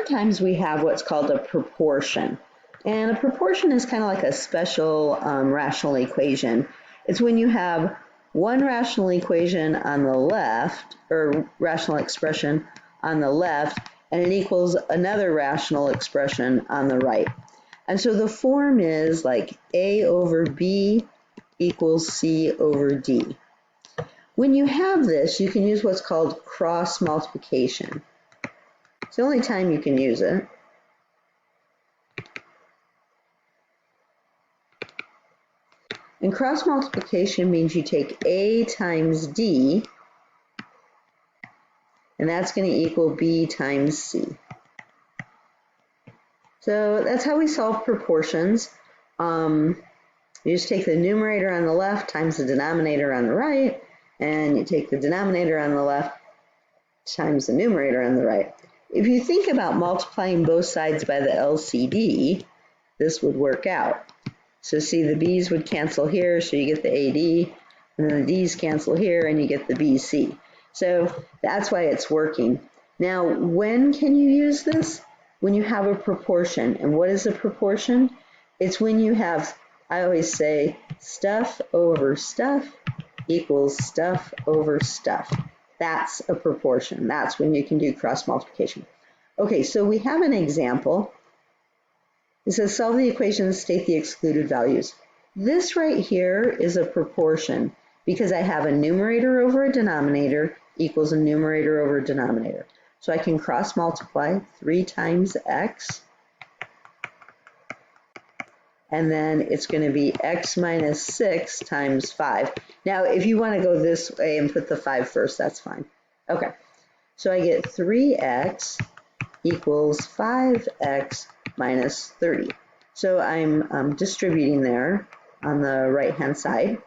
sometimes we have what's called a proportion. And a proportion is kind of like a special rational equation. It's when you have one rational equation on the left, or rational expression on the left, and it equals another rational expression on the right. And so the form is like A over B equals C over D. When you have this, you can use what's called cross multiplication. It's the only time you can use it. And cross multiplication means you take A times D, and that's going to equal B times C. So that's how we solve proportions. You just take the numerator on the left times the denominator on the right, and you take the denominator on the left times the numerator on the right. If you think about multiplying both sides by the LCD, this would work out. So see, the B's would cancel here, so you get the AD, and then the D's cancel here, and you get the BC. So that's why it's working. Now, when can you use this? When you have a proportion. And what is a proportion? It's when you have, I always say, stuff over stuff equals stuff over stuff. That's a proportion. That's when you can do cross multiplication. Okay, so we have an example. It says solve the equations, state the excluded values. This right here is a proportion because I have a numerator over a denominator equals a numerator over a denominator. So I can cross multiply 3 times x, and then it's going to be x minus 6 times 5. Now, if you want to go this way and put the 5 first, that's fine. Okay, so I get 3x equals 5x minus 30. So I'm distributing there on the right-hand side.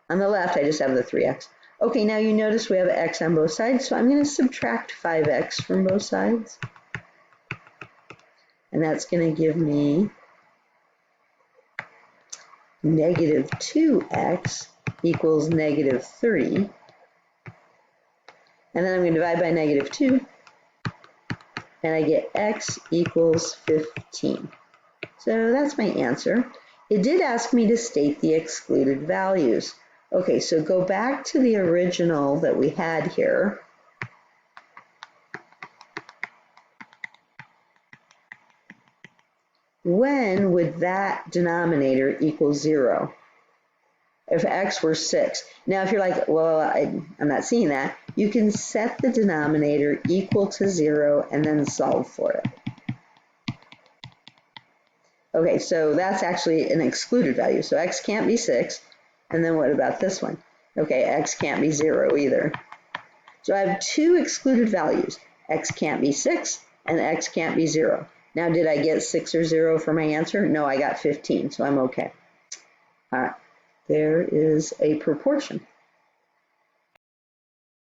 On the left, I just have the 3x. Okay, now you notice we have x on both sides, so I'm going to subtract 5x from both sides. And that's going to give me negative 2x equals negative 30. And then I'm going to divide by negative 2. And I get x equals 15. So that's my answer. It did ask me to state the excluded values. Okay, so go back to the original that we had here. When would that denominator equal 0? If x were 6. Now, if you're like, well, I'm not seeing that, you can set the denominator equal to 0 and then solve for it. Okay, so that's actually an excluded value. So x can't be 6. And then what about this one? Okay, x can't be 0 either. So I have 2 excluded values. X can't be 6 and x can't be 0. Now, did I get 6 or 0 for my answer? No, I got 15, so I'm okay. All right, there is a proportion.